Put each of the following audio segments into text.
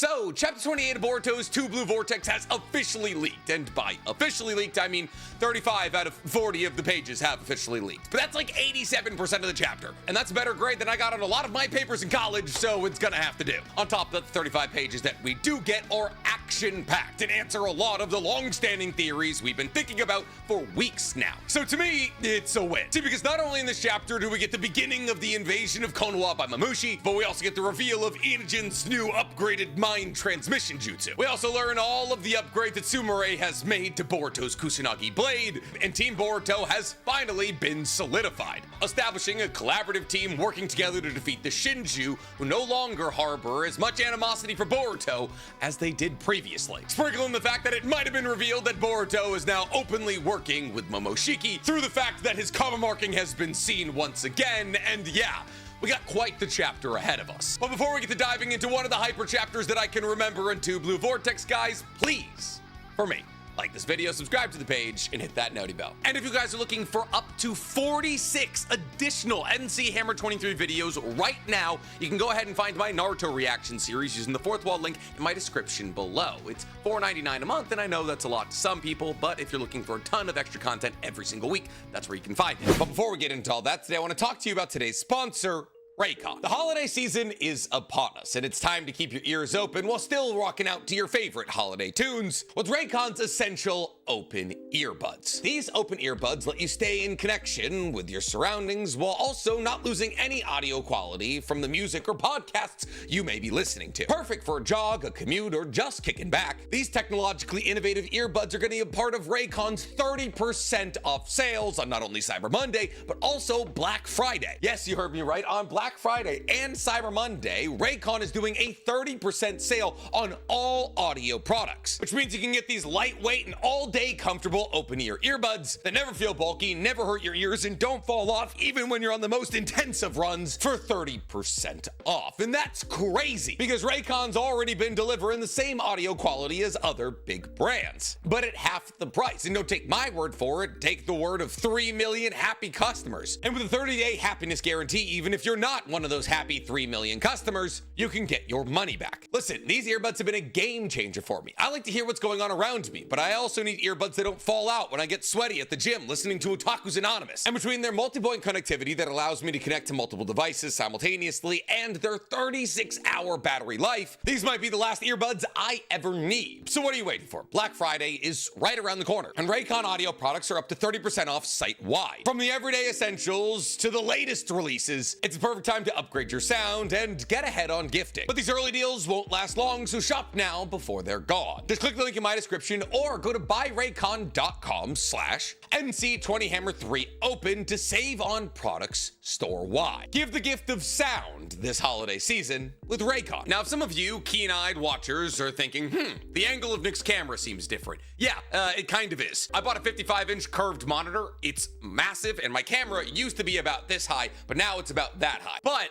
So, Chapter 28 of Boruto's 2 Blue Vortex has officially leaked, and by officially leaked, I mean 35 out of 40 of the pages have officially leaked. But that's like 87% of the chapter, and that's a better grade than I got on a lot of my papers in college, so it's gonna have to do. On top of the 35 pages that we do get are action-packed and answer a lot of the long-standing theories we've been thinking about for weeks now. So to me, it's a win. See, because not only in this chapter do we get the beginning of the invasion of Konoha by Mamushi, but we also get the reveal of Inujin's new upgraded mind transmission jutsu. We also learn all of the upgrade that Sumire has made to Boruto's Kusanagi blade, and Team Boruto has finally been solidified, establishing a collaborative team working together to defeat the Shinju, who no longer harbor as much animosity for Boruto as they did previously. Sprinkle in the fact that it might have been revealed that Boruto is now openly working with Momoshiki through the fact that his comma marking has been seen once again, and yeah, we got quite the chapter ahead of us. But before we get to diving into one of the hyper chapters that I can remember in 2 Blue Vortex, guys, please, for me, like this video, subscribe to the page, and hit that noti bell. And if you guys are looking for up to 46 additional NC Hammer 23 videos right now, you can go ahead and find my Naruto reaction series using the fourth wall link in my description below. It's $4.99 a month, and I know that's a lot to some people, but if you're looking for a ton of extra content every single week, that's where you can find it. But before we get into all that, today I want to talk to you about today's sponsor, Raycon. The holiday season is upon us, and it's time to keep your ears open while still rocking out to your favorite holiday tunes with Raycon's essential open earbuds. These open earbuds let you stay in connection with your surroundings while also not losing any audio quality from the music or podcasts you may be listening to. Perfect for a jog, a commute, or just kicking back. These technologically innovative earbuds are going to be a part of Raycon's 30% off sales on not only Cyber Monday, but also Black Friday. Yes, you heard me right. On Black Friday and Cyber Monday, Raycon is doing a 30% sale on all audio products, which means you can get these lightweight and all-day comfortable open-ear earbuds that never feel bulky, never hurt your ears, and don't fall off even when you're on the most intensive runs for 30% off. And that's crazy because Raycon's already been delivering the same audio quality as other big brands, but at half the price. And don't take my word for it, take the word of 3 million happy customers. And with a 30-day happiness guarantee, even if you're not one of those happy 3 million customers, you can get your money back. Listen, these earbuds have been a game changer for me. I like to hear what's going on around me, but I also need earbuds that don't fall out when I get sweaty at the gym listening to Otaku's Anonymous. And between their multi-point connectivity that allows me to connect to multiple devices simultaneously and their 36-hour battery life, these might be the last earbuds I ever need. So what are you waiting for? Black Friday is right around the corner, and Raycon audio products are up to 30% off site-wide. From the everyday essentials to the latest releases, it's a perfect time to upgrade your sound and get ahead on gifting. But these early deals won't last long, so shop now before they're gone. Just click the link in my description or go to buyraycon.com/NC20Hammer3Open to save on products store-wide. Give the gift of sound this holiday season with Raycon. Now, if some of you keen-eyed watchers are thinking, the angle of Nick's camera seems different. Yeah, it kind of is. I bought a 55-inch curved monitor. It's massive, and my camera used to be about this high, but now it's about that high. But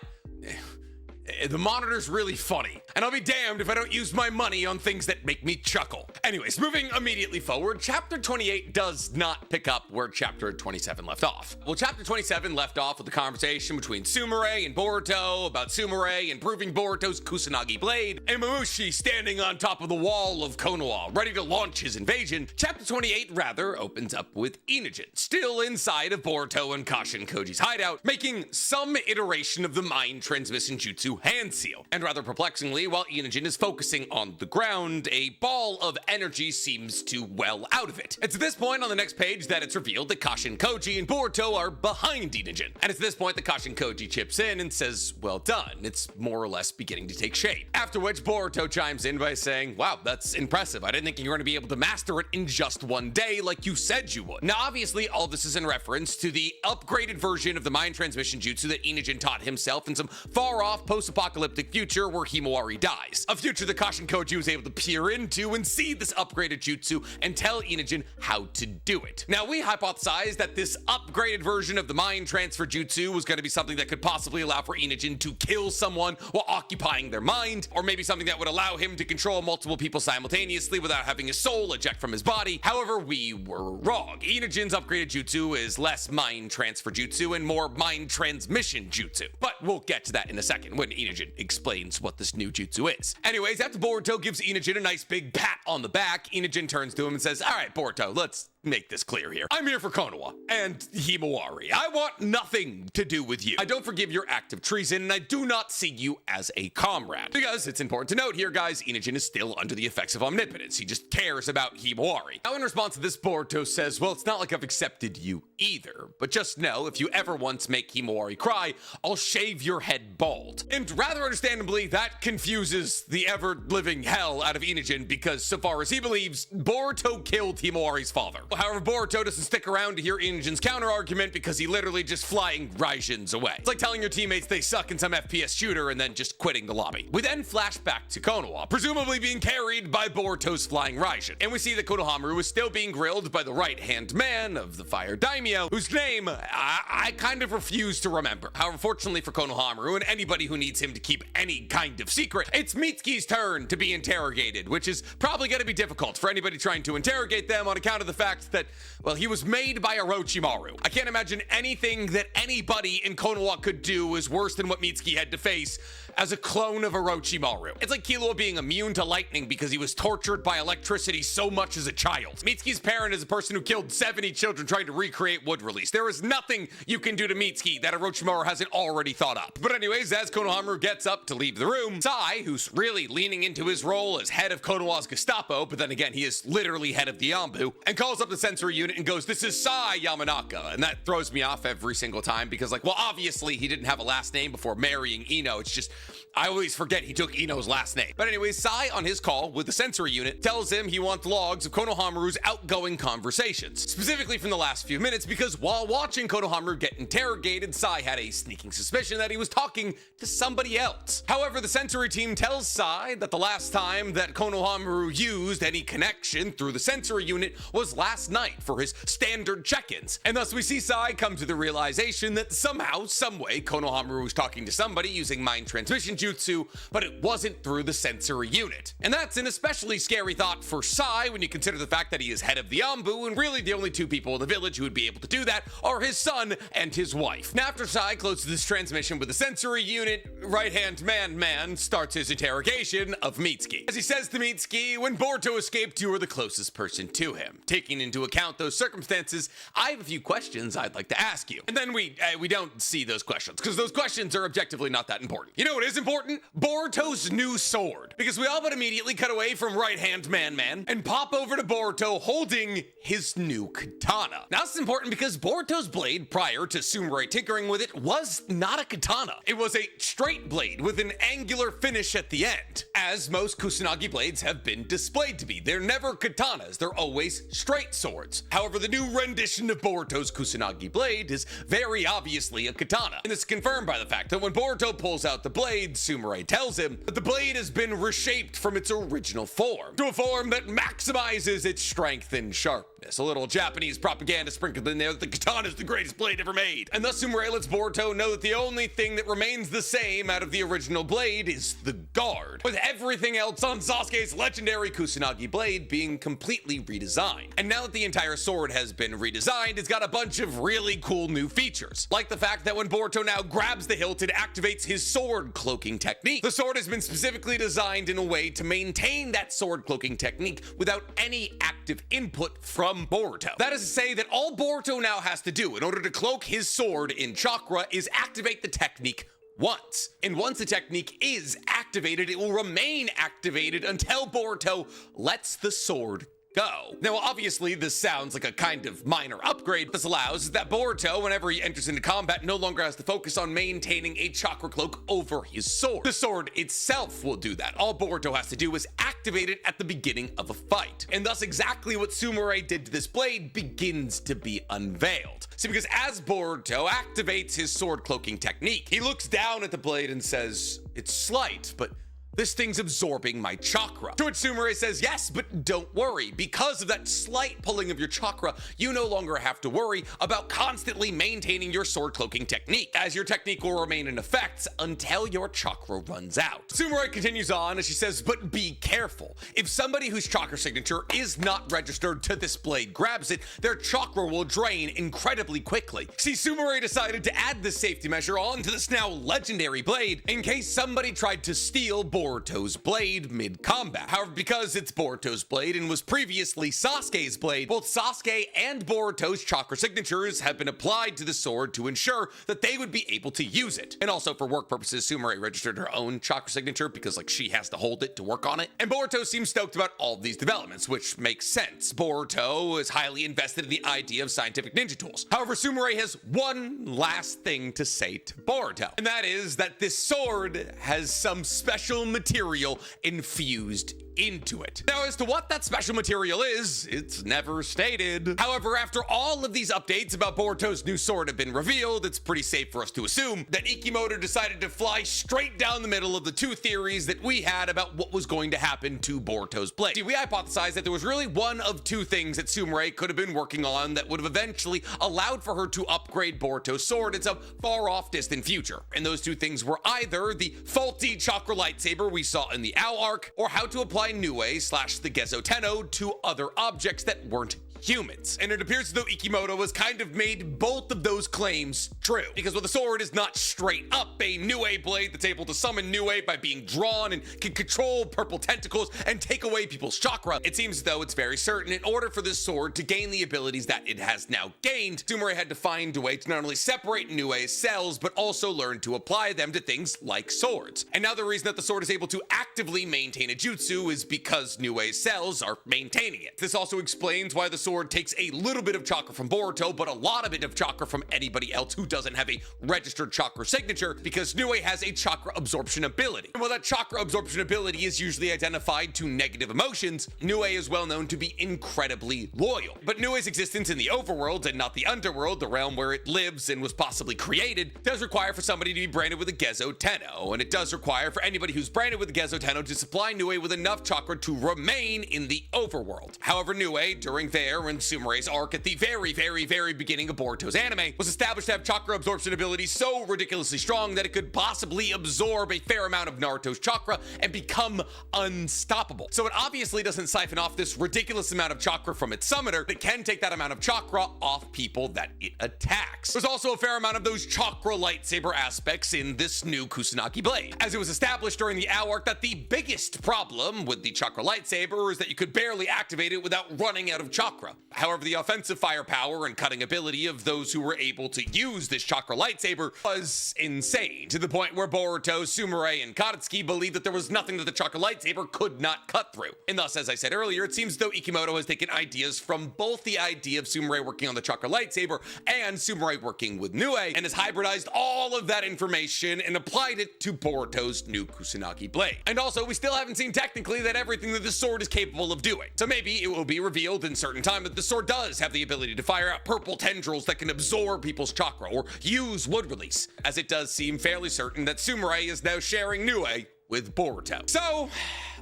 the monitor's really funny, and I'll be damned if I don't use my money on things that make me chuckle. Anyways, moving immediately forward, Chapter 28 does not pick up where Chapter 27 left off. Well, Chapter 27 left off with the conversation between Sumire and Boruto about Sumire improving Boruto's Kusanagi blade, and Mamushi standing on top of the wall of Konoha, ready to launch his invasion. Chapter 28 rather opens up with Inujin, still inside of Boruto and Kashin Koji's hideout, making some iteration of the mind transmission jutsu hand seal. And rather perplexingly, while Inujin is focusing on the ground, a ball of energy seems to well out of it. It's at this point on the next page that it's revealed that Kashin Koji and Boruto are behind Inujin. And it's at this point that Kashin Koji chips in and says, well done, it's more or less beginning to take shape. After which Boruto chimes in by saying, wow, that's impressive. I didn't think you were going to be able to master it in just one day like you said you would. Now, obviously, all this is in reference to the upgraded version of the mind transmission jutsu that Inujin taught himself in some far-off post-apocalyptic future where Himawari dies. A future that Kashin Koji was able to peer into and see this upgraded jutsu and tell Inujin how to do it. Now, we hypothesized that this upgraded version of the mind transfer jutsu was going to be something that could possibly allow for Inujin to kill someone while occupying their mind, or maybe something that would allow him to control multiple people simultaneously without having his soul eject from his body. However, we were wrong. Inujin's upgraded jutsu is less mind transfer jutsu and more mind transmission jutsu. But we'll get to that in a second when Inojin explains what this new jutsu is. Anyways, after Boruto gives Inojin a nice big pat on the back, Inojin turns to him and says, all right, Boruto, let's make this clear here. I'm here for Konoha and Himawari. I want nothing to do with you. I don't forgive your act of treason, and I do not see you as a comrade. Because it's important to note here, guys, Inojin is still under the effects of omnipotence. He just cares about Himawari. Now, in response to this, Boruto says, well, it's not like I've accepted you either, but just know, if you ever once make Himawari cry, I'll shave your head bald. And rather understandably, that confuses the ever-living hell out of Inojin, because so far as he believes, Boruto killed Himawari's father. However, Boruto doesn't stick around to hear Inojin's counter-argument because he literally just flying Raijins away. It's like telling your teammates they suck in some FPS shooter and then just quitting the lobby. We then flash back to Konoha, presumably being carried by Boruto's flying Raijin. And we see that Konohamaru is still being grilled by the right-hand man of the Fire Daimyo, whose name I kind of refuse to remember. However, fortunately for Konohamaru and anybody who needs him to keep any kind of secret, it's Mitsuki's turn to be interrogated, which is probably going to be difficult for anybody trying to interrogate them on account of the fact that, well, he was made by Orochimaru. I can't imagine anything that anybody in Konoha could do is worse than what Mitsuki had to face as a clone of Orochimaru. It's like Killua being immune to lightning because he was tortured by electricity so much as a child. Mitsuki's parent is a person who killed 70 children trying to recreate wood release. There is nothing you can do to Mitsuki that Orochimaru hasn't already thought up. But anyways, as Konohamaru gets up to leave the room, Sai, who's really leaning into his role as head of Konoha's Gestapo, but then again, he is literally head of the Yambu, and calls up the sensory unit and goes, this is Sai Yamanaka. And that throws me off every single time because, like, well, obviously he didn't have a last name before marrying Ino. It's just, I always forget he took Ino's last name. But anyways, Sai, on his call with the sensory unit, tells him he wants logs of Konohamaru's outgoing conversations, specifically from the last few minutes, because while watching Konohamaru get interrogated, Sai had a sneaking suspicion that he was talking to somebody else. However, the sensory team tells Sai that the last time that Konohamaru used any connection through the sensory unit was last night for his standard check-ins. And thus we see Sai come to the realization that somehow, someway, Konohamaru was talking to somebody using mind transmission jutsu, but it wasn't through the sensory unit. And that's an especially scary thought for Sai when you consider the fact that he is head of the Yambu, and really the only two people in the village who would be able to do that are his son and his wife. Now, after Sai closes this transmission with the sensory unit, right-hand man starts his interrogation of Mitsuki. As he says to Mitsuki, when Boruto escaped, you were the closest person to him. Taking into account those circumstances, I have a few questions I'd like to ask you. And then we don't see those questions, because those questions are objectively not that important. You know what is important? Boruto's new sword. Because we all but immediately cut away from right-hand man and pop over to Boruto holding his new katana. Now this is important because Boruto's blade, prior to Sumire tinkering with it, was not a katana. It was a straight blade with an angular finish at the end, as most Kusanagi blades have been displayed to be. They're never katanas, they're always straight swords. However, the new rendition of Boruto's Kusanagi blade is very obviously a katana. And it's confirmed by the fact that when Boruto pulls out the blade, Sumire tells him that the blade has been reshaped from its original form to a form that maximizes its strength and sharpness. A little Japanese propaganda sprinkled in there that the katana is the greatest blade ever made. And thus Sumire lets Boruto know that the only thing that remains the same out of the original blade is the guard, with everything else on Sasuke's legendary Kusanagi blade being completely redesigned. And now that the entire sword has been redesigned, it's got a bunch of really cool new features, like the fact that when Boruto now grabs the hilt, it activates his sword cloaking technique. The sword has been specifically designed in a way to maintain that sword cloaking technique without any active input from Boruto. That is to say that all Boruto now has to do in order to cloak his sword in chakra is activate the technique once. And once the technique is activated, it will remain activated until Boruto lets the sword go. Now, obviously, this sounds like a kind of minor upgrade. This allows is that Boruto, whenever he enters into combat, no longer has to focus on maintaining a chakra cloak over his sword. The sword itself will do that. All Boruto has to do is activate it at the beginning of a fight. And thus exactly what Sumire did to this blade begins to be unveiled. See, because as Boruto activates his sword cloaking technique, he looks down at the blade and says, it's slight, but This thing's absorbing my chakra. To which Sumire says, yes, but don't worry. Because of that slight pulling of your chakra, you no longer have to worry about constantly maintaining your sword cloaking technique, as your technique will remain in effect until your chakra runs out. Sumire continues on as she says, but be careful. If somebody whose chakra signature is not registered to this blade grabs it, their chakra will drain incredibly quickly. See, Sumire decided to add this safety measure onto this now legendary blade in case somebody tried to steal Boruto's blade mid-combat. However, because it's Boruto's blade and was previously Sasuke's blade, both Sasuke and Boruto's chakra signatures have been applied to the sword to ensure that they would be able to use it. And also for work purposes, Sumire registered her own chakra signature because like she has to hold it to work on it. And Boruto seems stoked about all of these developments, which makes sense. Boruto is highly invested in the idea of scientific ninja tools. However, Sumire has one last thing to say to Boruto, and that is that this sword has some special material infused into it. Now, as to what that special material is, it's never stated. However, after all of these updates about Boruto's new sword have been revealed, it's pretty safe for us to assume that Ikimoto decided to fly straight down the middle of the two theories that we had about what was going to happen to Boruto's blade. See, we hypothesized that there was really one of two things that Sumire could have been working on that would have eventually allowed for her to upgrade Boruto's sword in some far-off distant future. And those two things were either the faulty chakra lightsaber we saw in the Ao arc, or how to apply Nue/the Gezo Tenno to other objects that weren't humans. And it appears as though Ikimoto has kind of made both of those claims true. Because while the sword is not straight up a Nue blade that's able to summon Nue by being drawn and can control purple tentacles and take away people's chakra, it seems as though it's very certain in order for this sword to gain the abilities that it has now gained, Sumire had to find a way to not only separate Nue's cells, but also learn to apply them to things like swords. And now the reason that the sword is able to actively maintain a jutsu is because Nue's cells are maintaining it. This also explains why the sword takes a little bit of chakra from Boruto, but a lot of it of chakra from anybody else who doesn't have a registered chakra signature, because Nue has a chakra absorption ability. And while that chakra absorption ability is usually identified to negative emotions, Nue is well known to be incredibly loyal. But Nue's existence in the overworld and not the underworld, the realm where it lives and was possibly created, does require for somebody to be branded with a Gezo Tenno, and it does require for anybody who's branded with a Gezo Tenno to supply Nue with enough chakra to remain in the overworld. However, Nue, during their and Sumire's arc at the very beginning of Boruto's anime, was established to have chakra absorption ability so ridiculously strong that it could possibly absorb a fair amount of Naruto's chakra and become unstoppable. So it obviously doesn't siphon off this ridiculous amount of chakra from its summoner, but it can take that amount of chakra off people that it attacks. There's also a fair amount of those chakra lightsaber aspects in this new Kusanagi blade, as it was established during the Ao arc that the biggest problem with the chakra lightsaber is that you could barely activate it without running out of chakra. However, the offensive firepower and cutting ability of those who were able to use this chakra lightsaber was insane, to the point where Boruto, Sumire, and Katsuki believed that there was nothing that the chakra lightsaber could not cut through. And thus, as I said earlier, it seems as though Ikimoto has taken ideas from both the idea of Sumire working on the chakra lightsaber and Sumire working with Nue, and has hybridized all of that information and applied it to Boruto's new Kusanagi blade. And also, we still haven't seen technically that everything that this sword is capable of doing. So maybe it will be revealed in certain time that the sword does have the ability to fire out purple tendrils that can absorb people's chakra or use wood release, as it does seem fairly certain that Sumire is now sharing Nue with Boruto. So,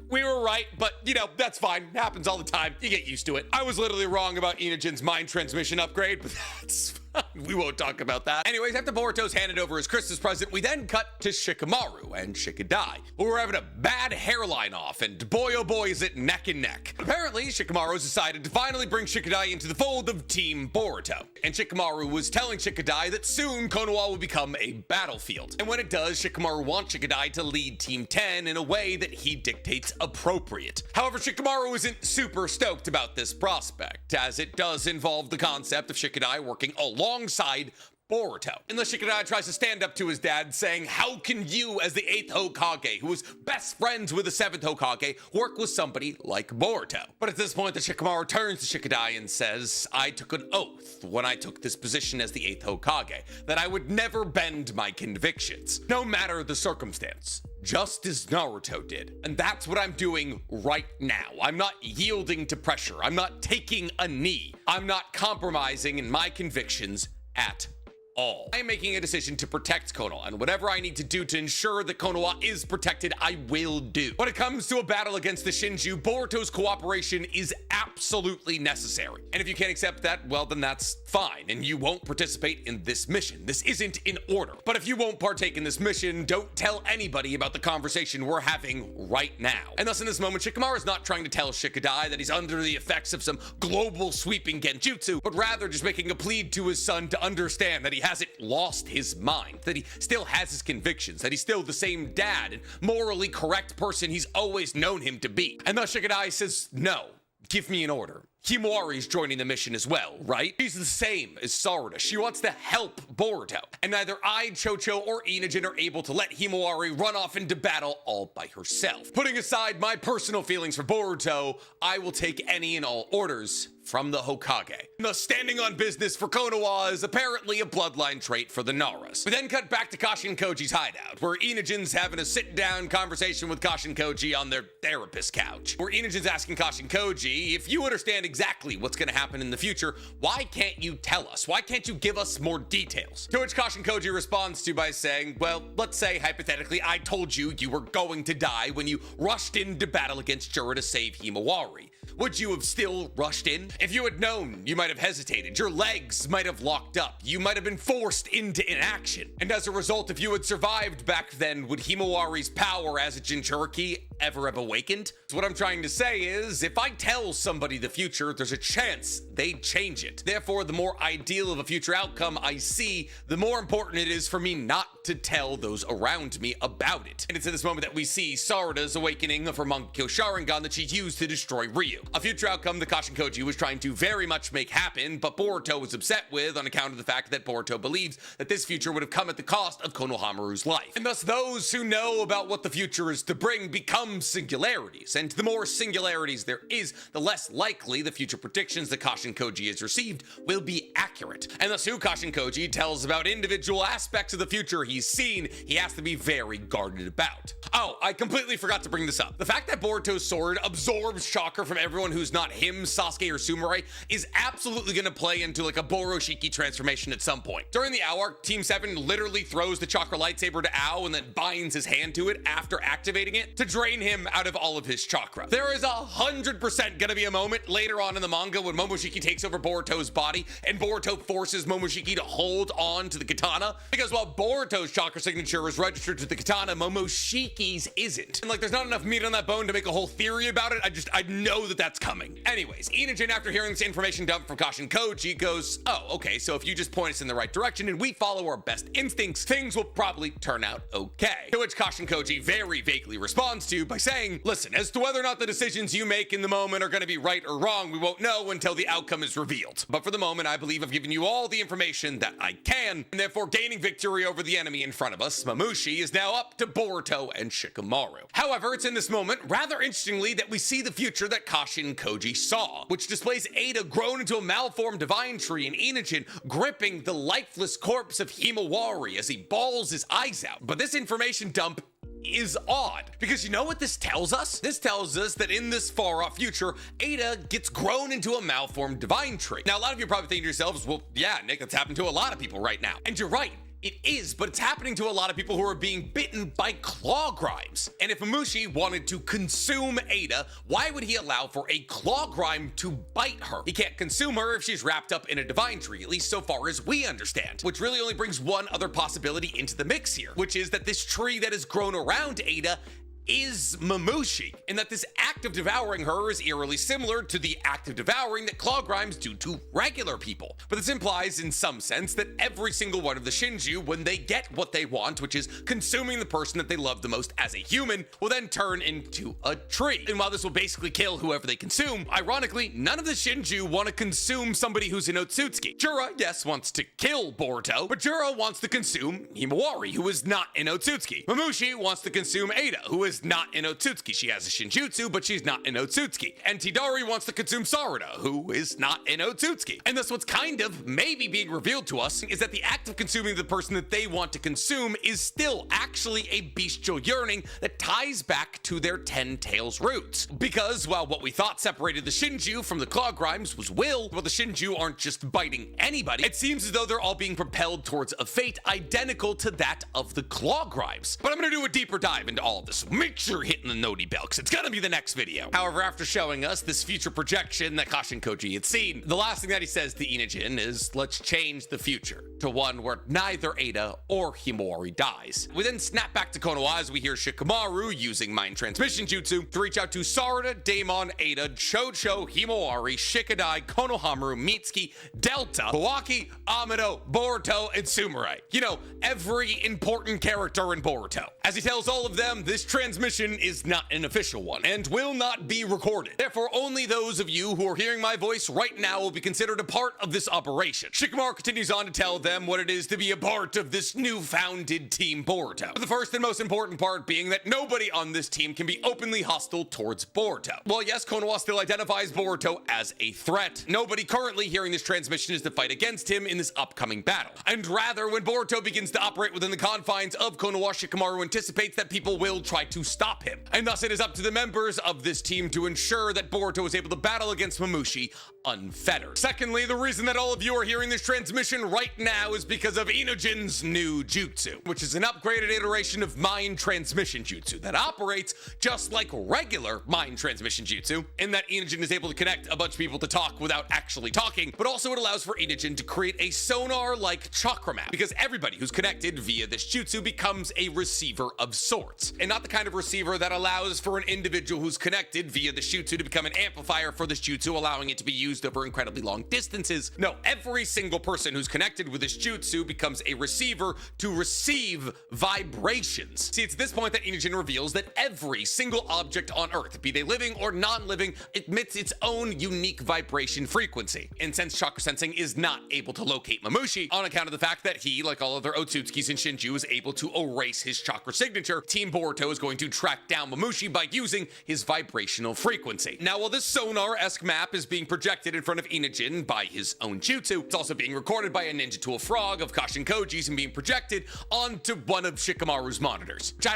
we were right, but you know, that's fine. It happens all the time. You get used to it. I was literally wrong about Inojin's mind transmission upgrade, but that's we won't talk about that. Anyways, after Boruto's handed over his Christmas present, we then cut to Shikamaru and Shikadai, who were having a bad hairline off, and boy oh boy is it neck and neck. Apparently, Shikamaru's decided to finally bring Shikadai into the fold of Team Boruto, and Shikamaru was telling Shikadai that soon Konoha will become a battlefield. And when it does, Shikamaru wants Shikadai to lead Team 10 in a way that he dictates appropriate. However, Shikamaru isn't super stoked about this prospect, as it does involve the concept of Shikadai working alongside Boruto. Unless Shikadai tries to stand up to his dad, saying, how can you, as the 8th Hokage, who was best friends with the 7th Hokage, work with somebody like Boruto? But at this point, the Shikamaru turns to Shikadai and says, I took an oath when I took this position as the 8th Hokage, that I would never bend my convictions, no matter the circumstance. Just as Naruto did. And that's what I'm doing right now. I'm not yielding to pressure. I'm not taking a knee. I'm not compromising in my convictions at all. I am making a decision to protect Konoha, and whatever I need to do to ensure that Konoha is protected, I will do. When it comes to a battle against the Shinju, Boruto's cooperation is absolutely necessary. And if you can't accept that, well, then that's fine, and you won't participate in this mission. This isn't in order. But if you won't partake in this mission, don't tell anybody about the conversation we're having right now. And thus in this moment, Shikamaru is not trying to tell Shikadai that he's under the effects of some global sweeping genjutsu, but rather just making a plea to his son to understand that he hasn't lost his mind, that he still has his convictions, that he's still the same dad and morally correct person he's always known him to be. And thus Shikadai says, no, give me an order. Himawari's joining the mission as well, right? She's the same as Sarada. She wants to help Boruto. And neither I, Chocho, or Inajin are able to let Himawari run off into battle all by herself. Putting aside my personal feelings for Boruto, I will take any and all orders from the Hokage. Thus, standing on business for Konoha is apparently a bloodline trait for the Naras. We then cut back to Kashin Koji's hideout, where Inajin's having a sit-down conversation with Kashin Koji on their therapist couch, where Inajin's asking Kashin Koji, if you understand exactly what's gonna happen in the future, why can't you tell us? Why can't you give us more details? To which Kashin Koji responds to by saying, well, let's say hypothetically I told you you were going to die when you rushed into battle against Jura to save Himawari. Would you have still rushed in? If you had known, you might have hesitated. Your legs might have locked up. You might have been forced into inaction. And as a result, if you had survived back then, would Himawari's power as a Jinchuriki ever have awakened? So what I'm trying to say is, if I tell somebody the future, there's a chance they'd change it. Therefore, the more ideal of a future outcome I see, the more important it is for me not to tell those around me about it. And it's in this moment that we see Sarada's awakening of her Mangekyo Sharingan that she used to destroy Ryu. A future outcome that Kashin Koji was trying to very much make happen, but Boruto was upset with on account of the fact that Boruto believes that this future would have come at the cost of Konohamaru's life. And thus those who know about what the future is to bring become singularities, and the more singularities there is, the less likely the future predictions that Kashin Koji has received will be accurate. And thus who Kashin Koji tells about individual aspects of the future he's seen, he has to be very guarded about. Oh, I completely forgot to bring this up. The fact that Boruto's sword absorbs chakra from everyone who's not him, Sasuke, or Sumire is absolutely gonna play into like a Boroshiki transformation at some point. During the Ao arc, Team 7 literally throws the chakra lightsaber to Ao and then binds his hand to it after activating it to drain him out of all of his chakra. There is 100% gonna be a moment later on in the manga when Momoshiki takes over Boruto's body and Boruto forces Momoshiki to hold on to the katana, because while Boruto's chakra signature is registered to the katana, Momoshiki's isn't. And like, there's not enough meat on that bone to make a whole theory about it. I know that that's coming. Anyways, Inajin, after hearing this information dump from Kashin Koji, goes, oh, okay, so if you just point us in the right direction and we follow our best instincts, things will probably turn out okay. To which Kashin Koji very vaguely responds to by saying, listen, as to whether or not the decisions you make in the moment are gonna be right or wrong, we won't know until the outcome is revealed. But for the moment, I believe I've given you all the information that I can, and therefore gaining victory over the enemy in front of us, Mamushi, is now up to Boruto and Shikamaru. However, it's in this moment, rather interestingly, that we see the future that Kashin Koji saw, which displays Ada grown into a malformed divine tree and Inajin gripping the lifeless corpse of Himawari as he bawls his eyes out. But this information dump is odd, because you know what this tells us? This tells us that in this far off future, Ada gets grown into a malformed divine tree. Now, a lot of you are probably thinking to yourselves, well, yeah, Nick, that's happened to a lot of people right now. And you're right. It is, but it's happening to a lot of people who are being bitten by claw grimes. And if Mamushi wanted to consume Ada, why would he allow for a claw grime to bite her? He can't consume her if she's wrapped up in a divine tree, at least so far as we understand. Which really only brings one other possibility into the mix here, which is that this tree that has grown around Ada is Mamushi, and that this act of devouring her is eerily similar to the act of devouring that claw grimes do to regular people. But this implies in some sense that every single one of the Shinju, when they get what they want, which is consuming the person that they love the most as a human, will then turn into a tree. And while this will basically kill whoever they consume, ironically, none of the Shinju want to consume somebody who's an Otsutsuki. Jura, yes, wants to kill Boruto, but Jura wants to consume Himawari, who is not an Otsutsuki. Mamushi wants to consume Ada, who is is not an Otsutsuki. She has a Shinjutsu, but she's not an Otsutsuki. And Tidari wants to consume Sarada, who is not an Otsutsuki. And thus what's kind of maybe being revealed to us is that the act of consuming the person that they want to consume is still actually a bestial yearning that ties back to their 10 Tails roots. Because while what we thought separated the Shinju from the Claw Grimes was will, well, the Shinju aren't just biting anybody. It seems as though they're all being propelled towards a fate identical to that of the Claw Grimes. But I'm gonna do a deeper dive into all of this. Make sure you're hitting the noti bell, because it's gonna be the next video. However, after showing us this future projection that Kashin Koji had seen, the last thing that he says to Inajin is, let's change the future to one where neither Ada or Himawari dies. We then snap back to Konoha as we hear Shikamaru using mind transmission jutsu to reach out to Sarada, Daemon, Ada, Chocho, Himawari, Shikadai, Konohamaru, Mitsuki, Delta, Kawaki, Amado, Boruto, and Sumire. You know, every important character in Boruto. As he tells all of them, this transmission is not an official one and will not be recorded. Therefore, only those of you who are hearing my voice right now will be considered a part of this operation. Shikamaru continues on to tell them what it is to be a part of this new-founded Team Boruto. The first and most important part being that nobody on this team can be openly hostile towards Boruto. Well, yes, Konoha still identifies Boruto as a threat. Nobody currently hearing this transmission is to fight against him in this upcoming battle. And rather, when Boruto begins to operate within the confines of Konoha, Shikamaru anticipates that people will try to stop him. And thus it is up to the members of this team to ensure that Boruto is able to battle against Mamushi unfettered. Secondly, the reason that all of you are hearing this transmission right now is because of Inojin's new jutsu, which is an upgraded iteration of mind transmission jutsu that operates just like regular mind transmission jutsu, in that Inojin is able to connect a bunch of people to talk without actually talking, but also it allows for Inojin to create a sonar-like chakra map, because everybody who's connected via this jutsu becomes a receiver of sorts, and not the kind of receiver that allows for an individual who's connected via the jutsu to become an amplifier for this jutsu, allowing it to be used over incredibly long distances. No, every single person who's connected with this jutsu becomes a receiver to receive vibrations. See, it's at this point that Inojin reveals that every single object on Earth, be they living or non-living, emits its own unique vibration frequency. And since chakra sensing is not able to locate Mamushi, on account of the fact that he, like all other Otsutsukis and Shinju, is able to erase his chakra signature, Team Boruto is going to track down Mamushi by using his vibrational frequency. Now, while this sonar-esque map is being projected in front of Inojin by his own jutsu, it's also being recorded by a Ninja Tool Frog of Kashin Koji's and being projected onto one of Shikamaru's monitors. Which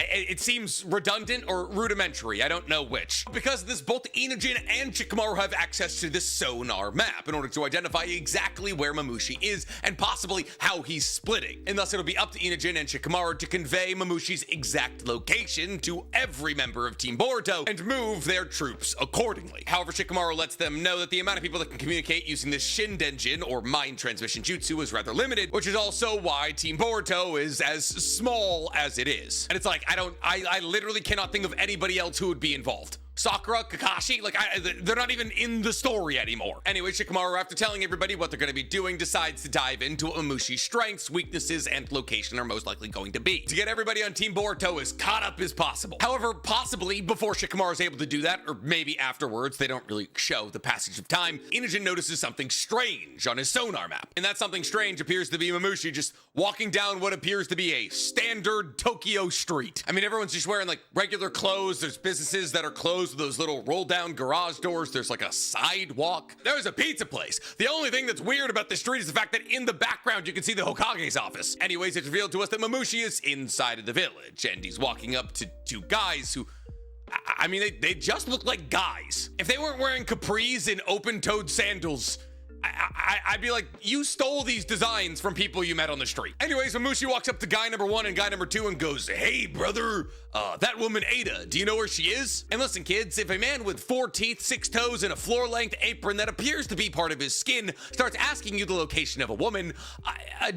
it seems redundant or rudimentary, I don't know which. Because of this, both Inojin and Shikamaru have access to this sonar map in order to identify exactly where Mamushi is and possibly how he's splitting. And thus it'll be up to Inojin and Shikamaru to convey Mamushi's exact location to every member of Team Boruto and move their troops accordingly. However, Shikamaru lets them know that the amount of people that can communicate using this Shindenjin or mind transmission jutsu is rather limited, which is also why Team Boruto is as small as it is. And it's like, I literally cannot think of anybody else who would be involved. Sakura, Kakashi, they're not even in the story anymore. Anyway, Shikamaru, after telling everybody what they're going to be doing, decides to dive into what Mamushi's strengths, weaknesses, and location are most likely going to be, to get everybody on Team Boruto as caught up as possible. However, possibly before Shikamaru is able to do that, or maybe afterwards, they don't really show the passage of time, Inojin notices something strange on his sonar map. And that something strange appears to be Mamushi just walking down what appears to be a standard Tokyo street. I mean, everyone's just wearing like regular clothes. There's businesses that are closed with those little roll down garage doors. There's like a sidewalk. There's a pizza place. The only thing that's weird about this street is the fact that in the background you can see the Hokage's office. Anyways, it's revealed to us that Mamushi is inside of the village and he's walking up to two guys who, I mean, they just look like guys. If they weren't wearing capris and open-toed sandals, I'd be like, you stole these designs from people you met on the street. Anyways, Mamushi walks up to guy number 1 and guy number 2 and goes, hey, brother, that woman Ada, do you know where she is? And listen, kids, if a man with 4 teeth, 6 toes, and a floor-length apron that appears to be part of his skin starts asking you the location of a woman,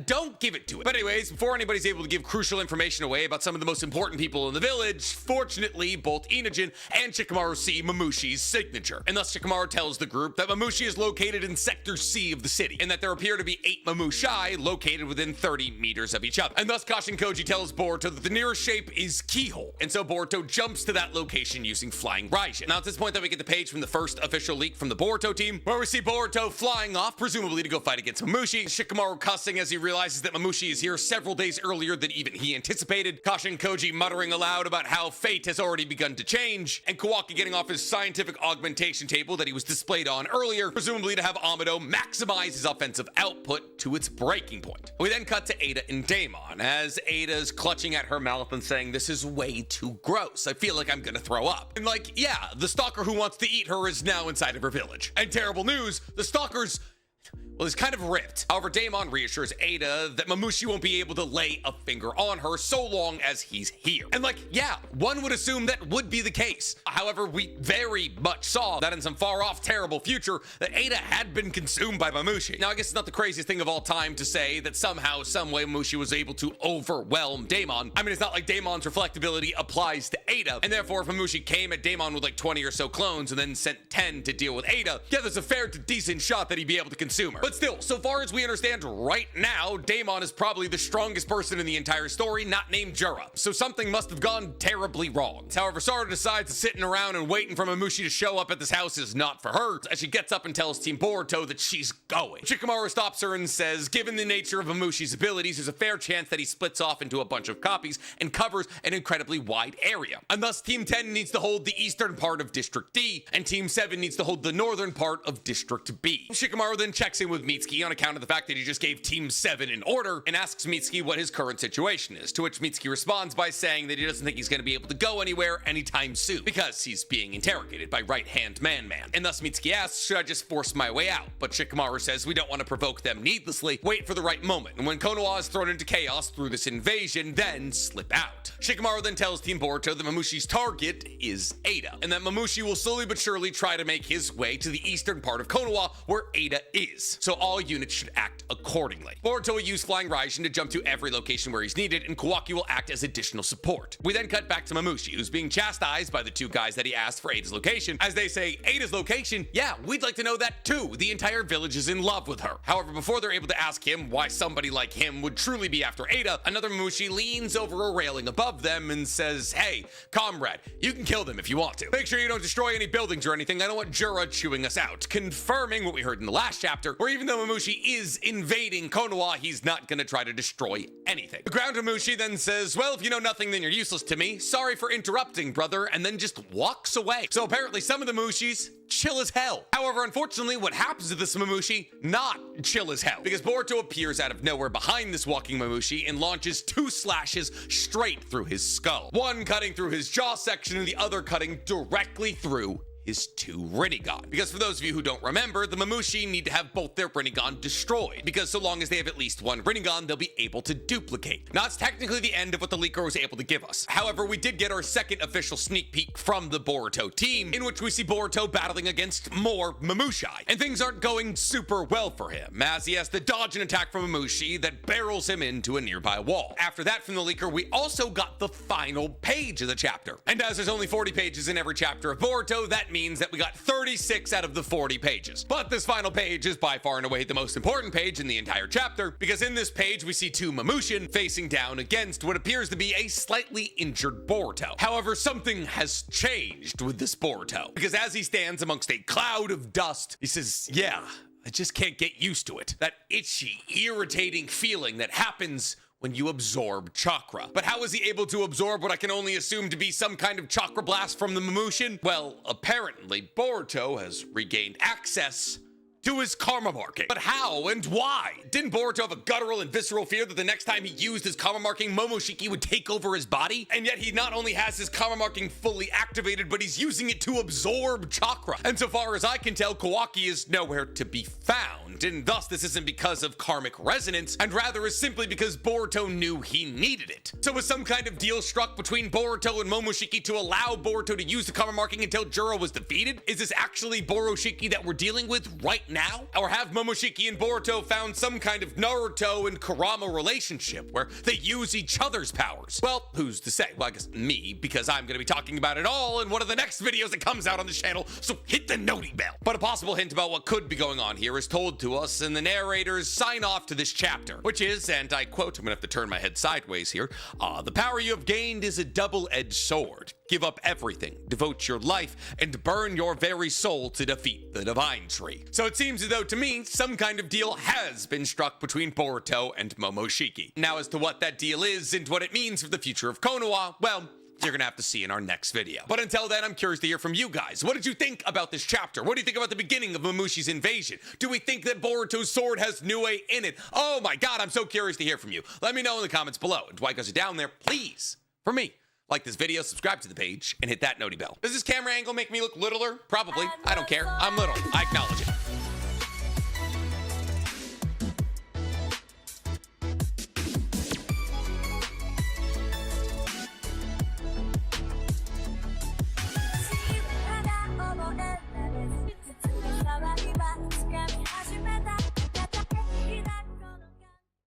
don't give it to it. But anyways, before anybody's able to give crucial information away about some of the most important people in the village, fortunately, both Inojin and Shikamaru see Mamushi's signature. And thus Shikamaru tells the group that Mamushi is located in Sector Sector C of the city, and that there appear to be 8 Mamushi located within 30 meters of each other. And thus Kashin Koji tells Boruto that the nearest shape is Keyhole, and so Boruto jumps to that location using flying Raycon. Now, at this point, that we get the page from the first official leak from the Boruto team, where we see Boruto flying off, presumably to go fight against Mamushi, Shikamaru cussing as he realizes that Mamushi is here several days earlier than even he anticipated, Kashin Koji muttering aloud about how fate has already begun to change, and Kawaki getting off his scientific augmentation table that he was displayed on earlier, presumably to have Amado maximize his offensive output to its breaking point. We then cut to Ada and Daemon, as Ada's clutching at her mouth and saying, "This is way too gross. I feel like I'm gonna throw up." And like, yeah, the stalker who wants to eat her is now inside of her village. And terrible news, the stalker's, well, he's kind of ripped. However, Daemon reassures Ada that Mamushi won't be able to lay a finger on her so long as he's here. And like, yeah, one would assume that would be the case. However, we very much saw that in some far-off terrible future that Ada had been consumed by Mamushi. Now, I guess it's not the craziest thing of all time to say that somehow, someway, Mamushi was able to overwhelm Daemon. I mean, it's not like Daemon's reflectability applies to Ada, and therefore if Mamushi came at Daemon with like 20 or so clones and then sent 10 to deal with Ada, yeah, there's a fair to decent shot that he'd be able to consume her. But still, so far as we understand right now, Daemon is probably the strongest person in the entire story, not named Jura. So something must have gone terribly wrong. However, Sara decides that sitting around and waiting for Mamushi to show up at this house is not for her, as she gets up and tells Team Boruto that she's going. Shikamaru stops her and says, given the nature of Mamushi's abilities, there's a fair chance that he splits off into a bunch of copies and covers an incredibly wide area. And thus, Team 10 needs to hold the eastern part of District D, and Team 7 needs to hold the northern part of District B. Shikamaru then checks in with Mitsuki on account of the fact that he just gave Team 7 an order and asks Mitsuki what his current situation is, to which Mitsuki responds by saying that he doesn't think he's going to be able to go anywhere anytime soon because he's being interrogated by right-hand man-man. And thus Mitsuki asks, should I just force my way out? But Shikamaru says we don't want to provoke them needlessly, wait for the right moment, and when Konoha is thrown into chaos through this invasion, then slip out. Shikamaru then tells Team Boruto that Mamushi's target is Ada, and that Mamushi will slowly but surely try to make his way to the eastern part of Konoha where Ada is, so all units should act accordingly. Boruto will use flying Raycon to jump to every location where he's needed, and Kawaki will act as additional support. We then cut back to Mamushi, who's being chastised by the two guys that he asked for Ada's location, as they say, Ada's location? Yeah, we'd like to know that too. The entire village is in love with her. However, before they're able to ask him why somebody like him would truly be after Ada, another Mamushi leans over a railing above them and says, hey, comrade, you can kill them if you want to. Make sure you don't destroy any buildings or anything. I don't want Jura chewing us out. Confirming what we heard in the last chapter, where even though Mamushi is invading Konoha, he's not gonna try to destroy anything. The ground Mamushi then says, well, if you know nothing, then you're useless to me. Sorry for interrupting, brother, and then just walks away. So apparently some of the Mamushis chill as hell. However, unfortunately, what happens to this Mamushi, not chill as hell, because Boruto appears out of nowhere behind this walking Mamushi and launches 2 slashes straight through his skull. One cutting through his jaw section and the other cutting directly through his 2 Rinnegan. Because for those of you who don't remember, the Mamushi need to have both their Rinnegan destroyed, because so long as they have at least 1 Rinnegan, they'll be able to duplicate. Now, it's technically the end of what the leaker was able to give us. However, we did get our second official sneak peek from the Boruto team, in which we see Boruto battling against more Mamushi, and things aren't going super well for him, as he has to dodge an attack from Mamushi that barrels him into a nearby wall. After that, from the leaker, we also got the final page of the chapter. And as there's only 40 pages in every chapter of Boruto, that means that we got 36 out of the 40 pages. But this final page is by far and away the most important page in the entire chapter, because in this page we see 2 Mamushin facing down against what appears to be a slightly injured Boruto. However, something has changed with this Boruto, because as he stands amongst a cloud of dust, he says, yeah, I just can't get used to it. That itchy, irritating feeling that happens when you absorb chakra. But how is he able to absorb what I can only assume to be some kind of chakra blast from the Mamushin? Well, apparently Boruto has regained access to his karma marking. But how and why? Didn't Boruto have a guttural and visceral fear that the next time he used his karma marking, Momoshiki would take over his body? And yet he not only has his karma marking fully activated, but he's using it to absorb chakra. And so far as I can tell, Kawaki is nowhere to be found. And thus this isn't because of karmic resonance, and rather is simply because Boruto knew he needed it. So was some kind of deal struck between Boruto and Momoshiki to allow Boruto to use the karma marking until Juro was defeated? Is this actually Boroshiki that we're dealing with right now? Or have Momoshiki and Boruto found some kind of Naruto and Kurama relationship where they use each other's powers? Well, who's to say? Well, I guess me, because I'm going to be talking about it all in one of the next videos that comes out on the channel, so hit the noti bell. But a possible hint about what could be going on here is told to us in the narrator's sign-off to this chapter, which is, and I quote, I'm going to have to turn my head sideways here, the power you have gained is a double-edged sword. Give up everything, devote your life, and burn your very soul to defeat the divine tree. So it seems as though, to me, some kind of deal has been struck between Boruto and Momoshiki. Now, as to what that deal is and what it means for the future of Konoha, well, you're gonna have to see in our next video. But until then, I'm curious to hear from you guys. What did you think about this chapter? What do you think about the beginning of Mamushi's invasion? Do we think that Boruto's sword has Nue in it? Oh my god, I'm so curious to hear from you. Let me know in the comments below. And while you guys are down there, please, for me, like this video, subscribe to the page, and hit that noti bell. Does this camera angle make me look littler? Probably. I don't care. I'm little. I acknowledge it.